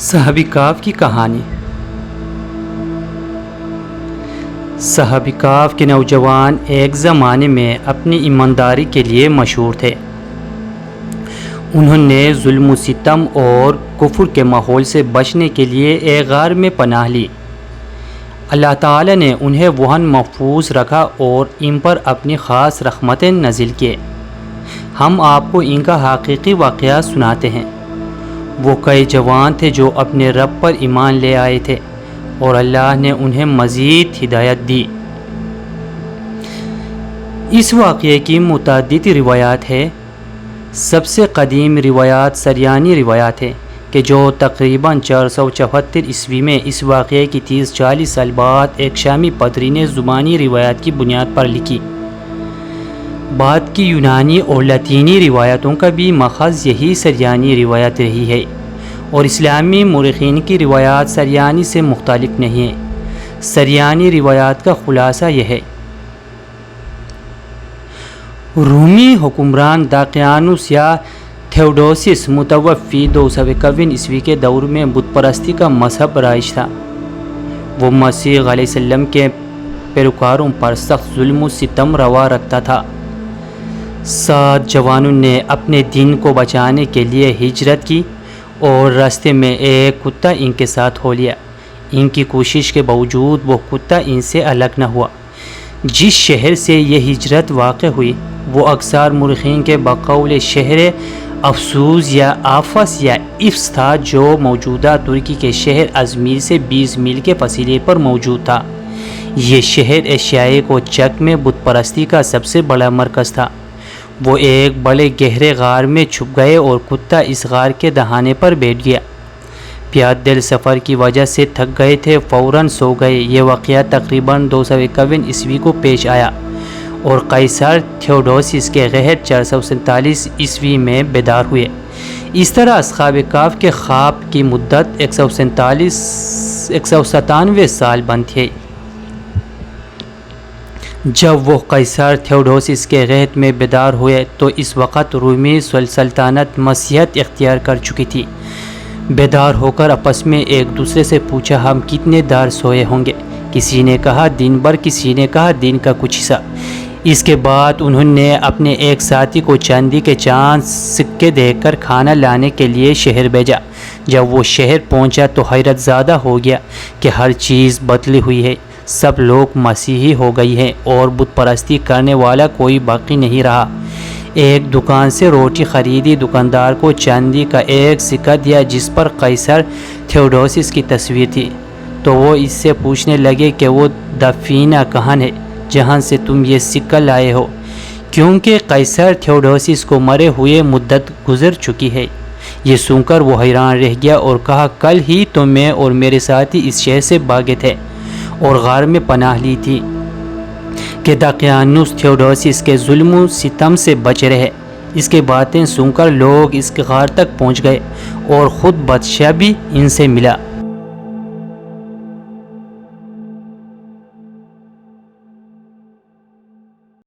صحابی کہف کی کہانی۔ صحابی کہف کے نوجوان ایک زمانے میں اپنی ایمانداری کے لیے مشہور تھے۔ انہوں نے ظلم و ستم اور کفر کے ماحول سے بچنے کے لیے ایک غار میں پناہ لی۔ اللہ تعالی نے انہیں وہاں محفوظ رکھا اور ان پر اپنی خاص رحمتیں نازل کیے۔ ہم آپ کو ان کا حقیقی واقعہ سناتے ہیں۔ وہ کئی جوان تھے جو اپنے رب پر ایمان لے آئے تھے اور اللہ نے انہیں مزید ہدایت دی۔ اس واقعے کی متعدد روایات ہیں۔ سب سے قدیم روایات سریانی روایات ہے کہ جو تقریباً 474 عیسوی میں اس واقعے کی 30-40 سال بعد ایک شامی پدری نے زبانی روایات کی بنیاد پر لکھی۔ بعد کی یونانی اور لاطینی روایتوں کا بھی ماخذ یہی سریانی روایت رہی ہے، اور اسلامی مورخین کی روایات سریانی سے مختلف نہیں ہیں۔ سریانی روایات کا خلاصہ یہ ہے: رومی حکمران دقیانوس یا تھیوڈوسس متوفی 251 عیسوی کے دور میں بت پرستی کا مذہب رائج تھا۔ وہ مسیح علیہ السلام کے پیروکاروں پر سخت ظلم و ستم روا رکھتا تھا۔ 7 جوانوں نے اپنے دین کو بچانے کے لیے ہجرت کی اور راستے میں ایک کتا ان کے ساتھ ہو لیا۔ ان کی کوشش کے باوجود وہ کتا ان سے الگ نہ ہوا۔ جس شہر سے یہ ہجرت واقع ہوئی وہ اکثر مورخین کے بقول شہر افسوس یا آفس یا افس تھا، جو موجودہ ترکی کے شہر ازمیر سے 20 میل کے فاصلے پر موجود تھا۔ یہ شہر ایشیائے کوچک میں بت پرستی کا سب سے بڑا مرکز تھا۔ وہ ایک بڑے گہرے غار میں چھپ گئے اور کتا اس غار کے دہانے پر بیٹھ گیا۔ پیادل سفر کی وجہ سے تھک گئے تھے، فوراً سو گئے۔ یہ واقعہ تقریباً 251 عیسوی کو پیش آیا اور قیصر تھیوڈوسس کے قہر 447 عیسوی میں بیدار ہوئے۔ اس طرح اصحاب کہف کے خواب کی مدت 197 سال بند تھی۔ جب وہ قیصر تھیوڈوسس کے قحط میں بیدار ہوئے تو اس وقت رومی سلطنت مسیحیت اختیار کر چکی تھی۔ بیدار ہو کر آپس میں ایک دوسرے سے پوچھا، ہم کتنے دیر سوئے ہوں گے؟ کسی نے کہا دن بھر، کسی نے کہا دن کا کچھ حصہ۔ اس کے بعد انہوں نے اپنے ایک ساتھی کو چاندی کے چاند سکے دے کر کھانا لانے کے لیے شہر بھیجا۔ جب وہ شہر پہنچا تو حیرت زدہ ہو گیا کہ ہر چیز بدلی ہوئی ہے۔ سب لوگ مسیحی ہو گئی ہیں اور بت پرستی کرنے والا کوئی باقی نہیں رہا۔ ایک دکان سے روٹی خریدی، دکاندار کو چاندی کا ایک سکہ دیا جس پر قیصر تھیوڈوسس کی تصویر تھی، تو وہ اس سے پوچھنے لگے کہ وہ دفینہ کہاں ہے جہاں سے تم یہ سکہ لائے ہو، کیونکہ قیصر تھیوڈوسس کو مرے ہوئے مدت گزر چکی ہے۔ یہ سن کر وہ حیران رہ گیا اور کہا، کل ہی تو میں اور میرے ساتھی اس شہر سے بھاگے تھے اور غار میں پناہ لی تھی کہ دقیانوس تھیوڈوسس کے ظلم و ستم سے بچ رہے۔ اس کی باتیں سن کر لوگ اس کے غار تک پہنچ گئے اور خود بادشاہ بھی ان سے ملا۔